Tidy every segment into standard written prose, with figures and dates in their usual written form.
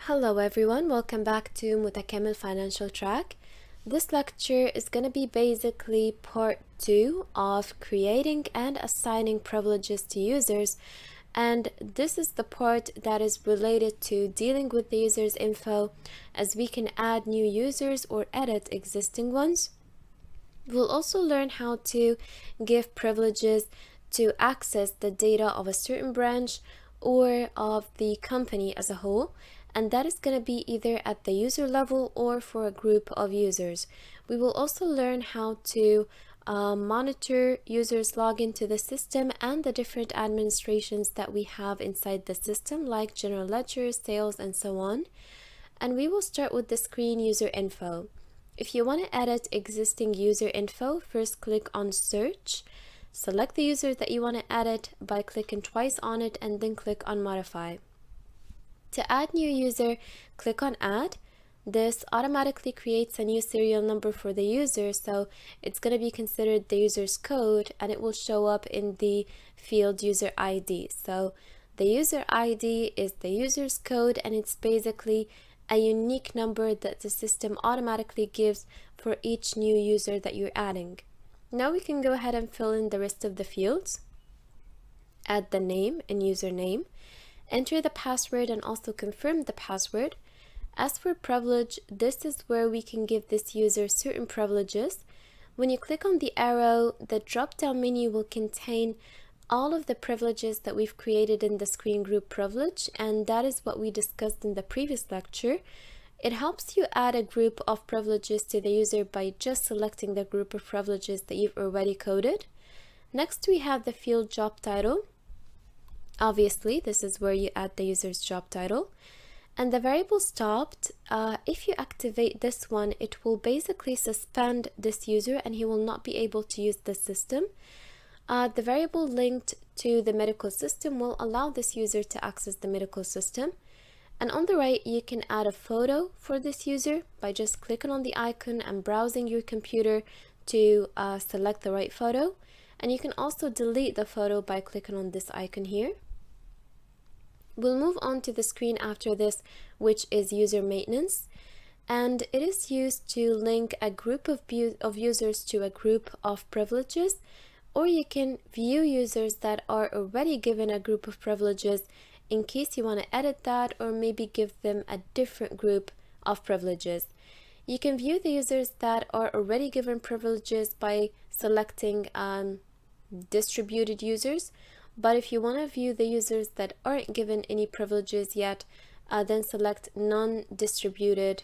Hello everyone, welcome back to Motakamel Financial Track. This lecture is going to be basically part 2 of creating and assigning privileges to users, and this is the part that is related to dealing with the user's info, as we can add new users or edit existing ones. We'll also learn how to give privileges to access the data of a certain branch or of the company as a whole, and that is going to be either at the user level or for a group of users. We will also learn how to monitor users log into the system and the different administrations that we have inside the system, like general ledger, sales, and so on. And we will start with the screen user info. If you want to edit existing user info, first click on search. Select the user that you want to edit by clicking twice on it and then click on modify. To add new user, click on add. This automatically creates a new serial number for the user, so it's going to be considered the user's code and it will show up in the field user ID. So the user ID is the user's code, and it's basically a unique number that the system automatically gives for each new user that you're adding. Now we can go ahead and fill in the rest of the fields. Add the name and username. Enter the password and also confirm the password. As for privilege, this is where we can give this user certain privileges. When you click on the arrow, the drop-down menu will contain all of the privileges that we've created in the screen group privilege, and that is what we discussed in the previous lecture. It helps you add a group of privileges to the user by just selecting the group of privileges that you've already coded. Next, we have the field job title. Obviously, this is where you add the user's job title. And the variable stopped, if you activate this one, it will basically suspend this user and he will not be able to use the system. The variable linked to the medical system will allow this user to access the medical system. And on the right, you can add a photo for this user by just clicking on the icon and browsing your computer to select the right photo. And you can also delete the photo by clicking on this icon here. We'll move on to the screen after this, which is user maintenance, and it is used to link a group of users to a group of privileges, or you can view users that are already given a group of privileges in case you want to edit that or maybe give them a different group of privileges. You can view the users that are already given privileges by selecting distributed users. But if you want to view the users that aren't given any privileges yet, then select non-distributed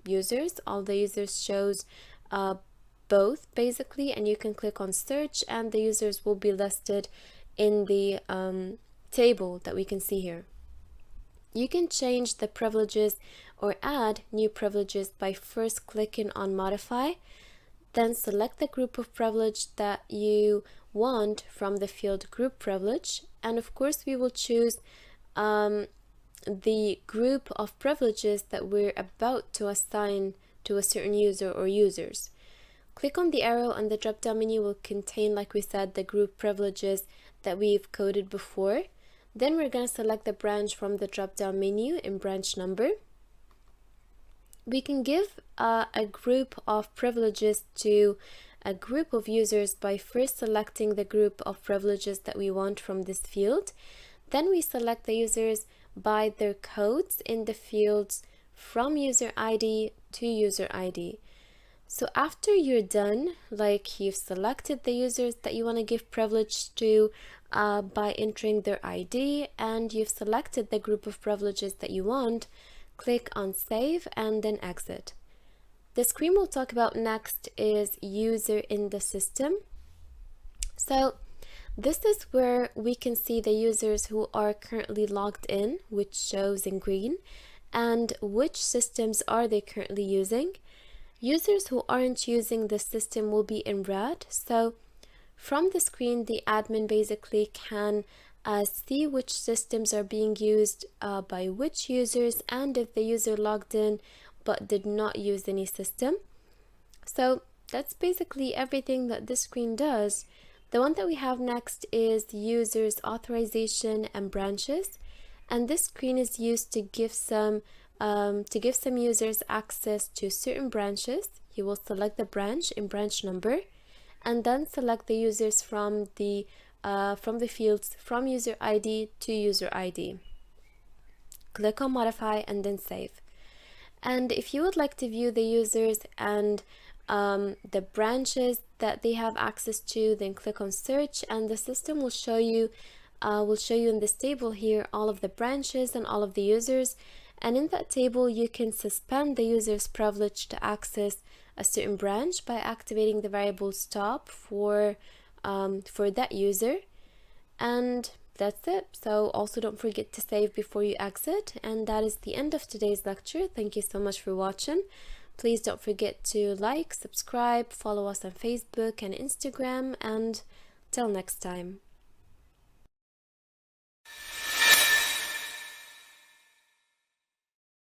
users. All the users shows both basically, and you can click on search and the users will be listed in the table that we can see here. You can change the privileges or add new privileges by first clicking on modify, then select the group of privilege that you want from the field group privilege, and of course we will choose the group of privileges that we're about to assign to a certain user or users. Click on the arrow and the drop-down menu will contain, like we said, the group privileges that we've coded before. Then we're going to select the branch from the drop-down menu in branch number. We can give a group of privileges to a group of users by first selecting the group of privileges that we want from this field. Then we select the users by their codes in the fields from user ID to user ID. So after you're done, like you've selected the users that you want to give privilege to by entering their ID, and you've selected the group of privileges that you want, click on save and then exit. The screen we'll talk about next is user in the system. So this is where we can see the users who are currently logged in, which shows in green, and which systems are they currently using. Users who aren't using the system will be in red. So from the screen, the admin basically can see which systems are being used by which users, and if the user logged in but did not use any system. So that's basically everything that this screen does. The one that we have next is users authorization and branches, and this screen is used to give some to give some users access to certain branches, you will select the branch in branch number, and then select the users from the fields from user ID to user ID. Click on modify and then save. And if you would like to view the users and the branches that they have access to, then click on search, and the system will show you in this table here all of the branches and all of the users. And in that table, you can suspend the user's privilege to access a certain branch by activating the variable stop for that user. And that's it. So also don't forget to save before you exit. And that is the end of today's lecture. Thank you so much for watching. Please don't forget to like, subscribe, follow us on Facebook and Instagram, and till next time.